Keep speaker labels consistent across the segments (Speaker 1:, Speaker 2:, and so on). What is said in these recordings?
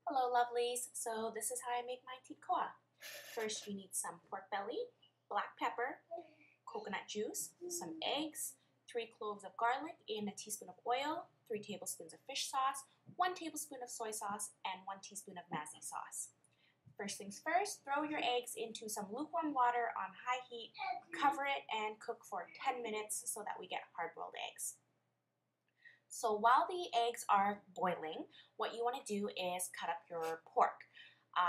Speaker 1: Hello lovelies, so this is how I make my Thit Kho. First you need some pork belly, black pepper, coconut juice, some eggs, 3 cloves of garlic in a teaspoon of oil, 3 tablespoons of fish sauce, 1 tablespoon of soy sauce, and 1 teaspoon of Maggi sauce. First things first, throw your eggs into some lukewarm water on high heat, cover it, and cook for 10 minutes so that we get hard-boiled eggs. So while the eggs are boiling, what you want to do is cut up your pork.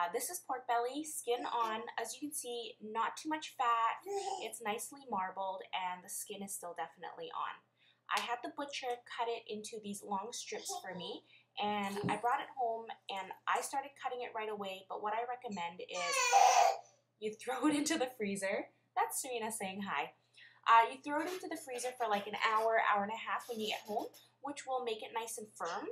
Speaker 1: This is pork belly, skin on. As you can see, not too much fat. It's nicely marbled and the skin is still definitely on. I had the butcher cut it into these long strips for me, and I brought it home and I started cutting it right away, but what I recommend is you throw it into the freezer. That's Serena saying hi. You throw it into the freezer for like an hour, hour and a half when you get home, which will make it nice and firm,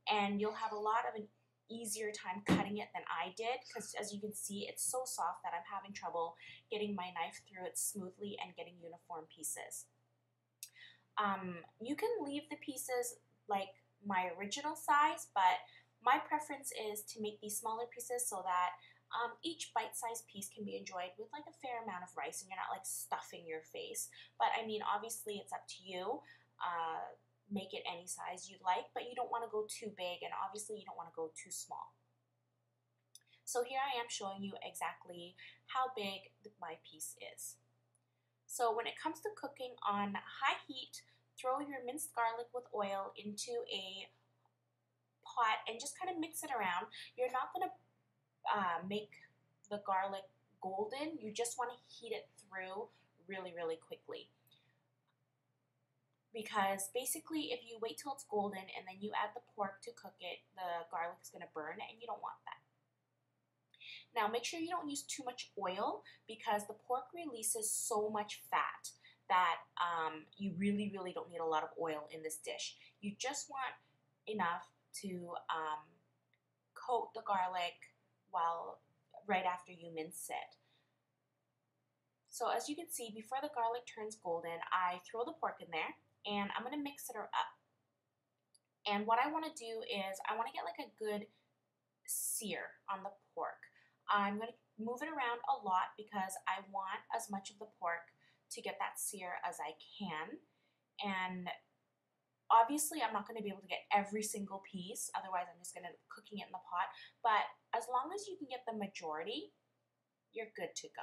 Speaker 1: and you'll have a lot of an easier time cutting it than I did, because as you can see, it's so soft that I'm having trouble getting my knife through it smoothly and getting uniform pieces. You can leave the pieces like my original size, but my preference is to make these smaller pieces so that each bite-sized piece can be enjoyed with like a fair amount of rice and you're not like stuffing your face. But I mean, obviously it's up to you. Make it any size you'd like, but you don't want to go too big, and obviously you don't want to go too small. So here I am showing you exactly how big my piece is. So when it comes to cooking on high heat, throw your minced garlic with oil into a pot and just kind of mix it around. You're not going to make the garlic golden. You just want to heat it through really, really quickly. Because basically if you wait till it's golden and then you add the pork to cook it, the garlic is going to burn and you don't want that. Now make sure you don't use too much oil because the pork releases so much fat that you really, really don't need a lot of oil in this dish. You just want enough to coat the garlic right after you mince it. So as you can see, before the garlic turns golden, I throw the pork in there and I'm going to mix it up. And what I want to do is I want to get like a good sear on the pork. I'm going to move it around a lot because I want as much of the pork to get that sear as I can. And obviously I'm not going to be able to get every single piece, otherwise I'm just going to be cooking it in the pot. But as long as you can get the majority, you're good to go.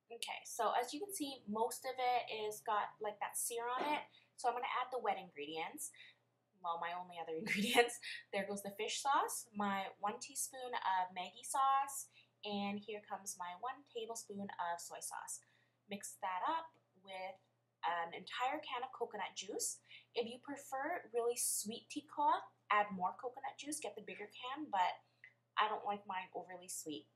Speaker 1: Okay, so as you can see, most of it is got like that sear on it. So I'm going to add the wet ingredients. Well, my only other ingredients. There goes the fish sauce, my 1 teaspoon of Maggi sauce, and here comes my 1 tablespoon of soy sauce. Mix that up with an entire can of coconut juice. If you prefer really sweet Thit Kho, add more coconut juice, get the bigger can, but I don't like mine overly sweet.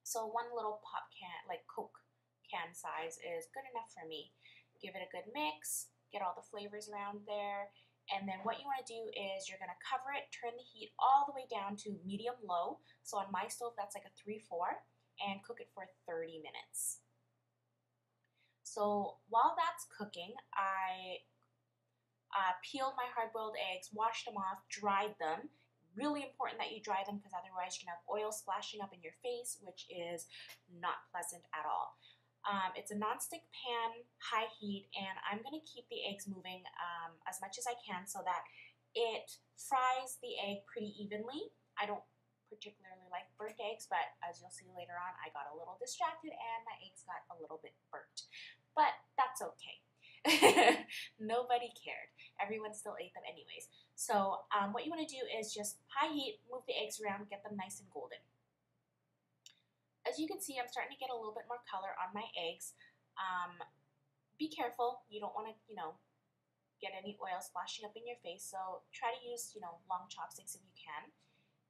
Speaker 1: So 1 little pop can, like Coke can size, is good enough for me. Give it a good mix, get all the flavors around there, and then what you want to do is you're going to cover it, turn the heat all the way down to medium-low. So on my stove, that's like a 3-4, and cook it for 30 minutes. So while that's cooking, I peeled my hard-boiled eggs, washed them off, dried them. Really important that you dry them because otherwise you're going to have oil splashing up in your face, which is not pleasant at all. It's a non-stick pan, high heat, and I'm going to keep the eggs moving as much as I can so that it fries the egg pretty evenly. I don't particularly like burnt eggs, but as you'll see later on, I got a little distracted and my eggs got a little bit burnt. But that's okay. Nobody cared. Everyone still ate them anyways. So what you want to do is just high heat, move the eggs around, get them nice and golden. As you can see, I'm starting to get a little bit more color on my eggs. Be careful. You don't want to, get any oil splashing up in your face. So try to use, long chopsticks if you can.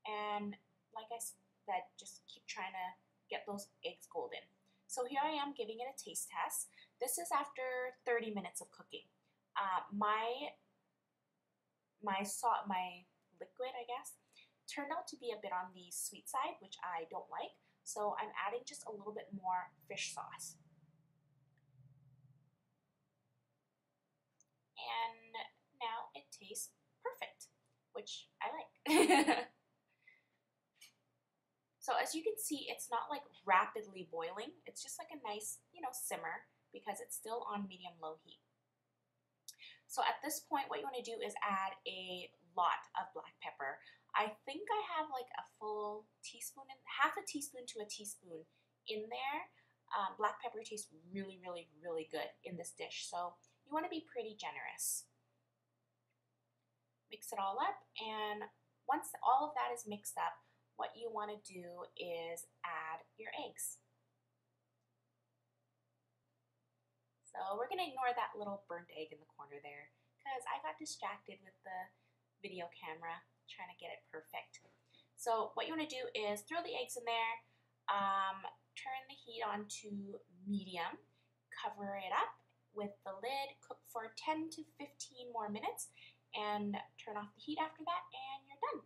Speaker 1: And like I said, just keep trying to get those eggs golden. So here I am giving it a taste test. This is after 30 minutes of cooking. My liquid, I guess, turned out to be a bit on the sweet side, which I don't like. So I'm adding just a little bit more fish sauce. tastes perfect, which I like. So as you can see, it's not like rapidly boiling. It's just like a nice, simmer because it's still on medium-low heat. So at this point, what you want to do is add a lot of black pepper. I think I have like a full teaspoon, half a teaspoon to a teaspoon in there. Black pepper tastes really, really, really good in this dish, so you want to be pretty generous. Mix it all up, and once all of that is mixed up, what you want to do is add your eggs. So we're going to ignore that little burnt egg in the corner there because I got distracted with the video camera trying to get it perfect. So what you want to do is throw the eggs in there, turn the heat on to medium, cover it up with the lid, cook for 10 to 15 more minutes, and turn off the heat after that, and you're done.